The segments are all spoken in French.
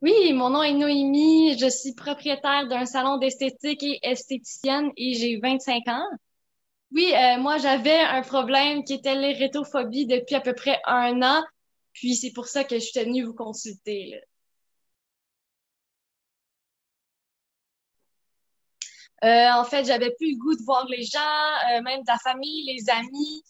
Oui, mon nom est Noémie. Je suis propriétaire d'un salon d'esthétique et esthéticienne et j'ai 25 ans. Oui, moi, j'avais un problème qui était l'érétophobie depuis à peu près un an. Puis c'est pour ça que je suis venue vous consulter, là. En fait, j'avais plus le goût de voir les gens, même de la famille, les amis.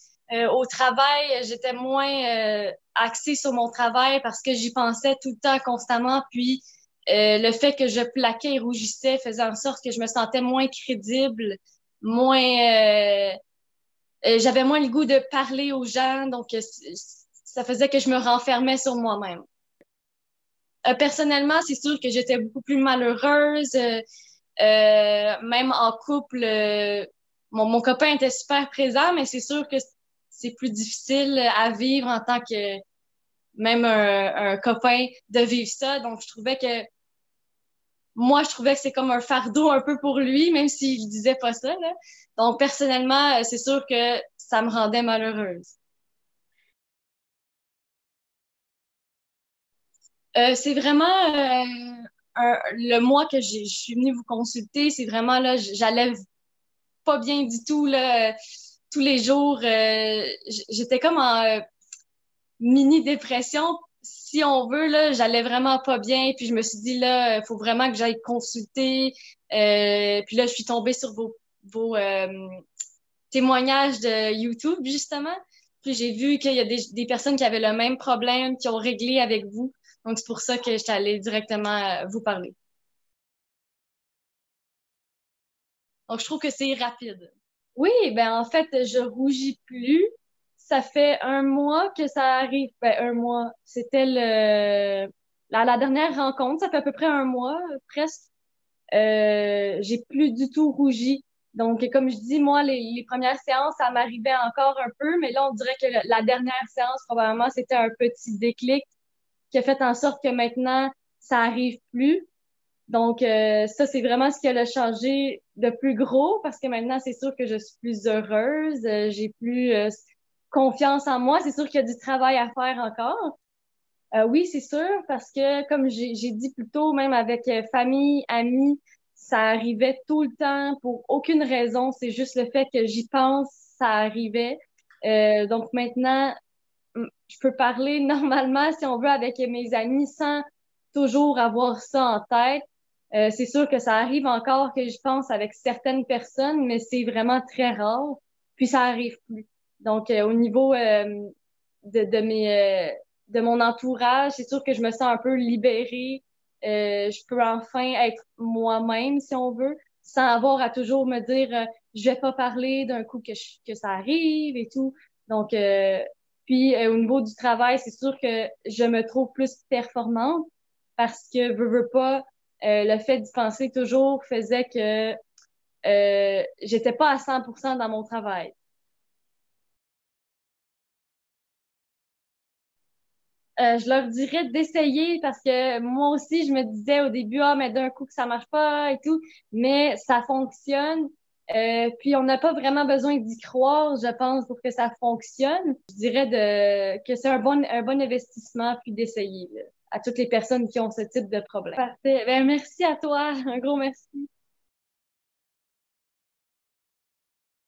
Au travail, j'étais moins axée sur mon travail parce que j'y pensais tout le temps, constamment. Puis le fait que je plaquais et rougissais faisait en sorte que je me sentais moins crédible, moins, j'avais moins le goût de parler aux gens. Donc, ça faisait que je me renfermais sur moi-même. Personnellement, c'est sûr que j'étais beaucoup plus malheureuse. Même en couple, mon copain était super présent, mais c'est sûr que c'est plus difficile à vivre en tant que même un copain de vivre ça. Donc, je trouvais que c'est comme un fardeau un peu pour lui, même si je disais pas ça, là. Donc, personnellement, c'est sûr que ça me rendait malheureuse. C'est vraiment le mois que je suis venue vous consulter, c'est vraiment là, j'allais pas bien du tout là. Tous les jours, j'étais comme en mini dépression, si on veut là. J'allais vraiment pas bien, puis je me suis dit là, il faut vraiment que j'aille consulter. Puis là, je suis tombée sur vos témoignages de YouTube justement. Puis j'ai vu qu'il y a des personnes qui avaient le même problème, qui ont réglé avec vous. Donc c'est pour ça que j'étais allée directement vous parler. Donc je trouve que c'est rapide. Oui, ben en fait, je rougis plus. Ça fait un mois que ça arrive. Ben, un mois. C'était la dernière rencontre. Ça fait à peu près un mois, presque. J'ai plus du tout rougi. Donc, comme je dis, moi, les premières séances, ça m'arrivait encore un peu, mais là, on dirait que la dernière séance, probablement, c'était un petit déclic qui a fait en sorte que maintenant, ça arrive plus. Donc, ça, c'est vraiment ce qui a changé de plus gros parce que maintenant, c'est sûr que je suis plus heureuse, j'ai plus confiance en moi. C'est sûr qu'il y a du travail à faire encore. Oui, c'est sûr, parce que comme j'ai dit plus tôt, même avec famille, amis, ça arrivait tout le temps pour aucune raison. C'est juste le fait que j'y pense, ça arrivait. Donc maintenant, je peux parler normalement, si on veut, avec mes amis sans toujours avoir ça en tête. C'est sûr que ça arrive encore que je pense avec certaines personnes, mais c'est vraiment très rare. Puis ça arrive plus. Donc, au niveau de mes de mon entourage, c'est sûr que je me sens un peu libérée. Je peux enfin être moi-même, si on veut, sans avoir à toujours me dire je vais pas parler d'un coup que ça arrive et tout. Donc, puis au niveau du travail, c'est sûr que je me trouve plus performante parce que veux pas, le fait d'y penser toujours faisait que j'étais pas à 100% dans mon travail. Je leur dirais d'essayer parce que moi aussi, je me disais au début, ah, mais d'un coup que ça marche pas et tout, mais ça fonctionne. Puis on n'a pas vraiment besoin d'y croire, je pense, pour que ça fonctionne. Je dirais que c'est un bon investissement puis d'essayer là, à toutes les personnes qui ont ce type de problème. Parfait. Ben, merci à toi. Un gros merci.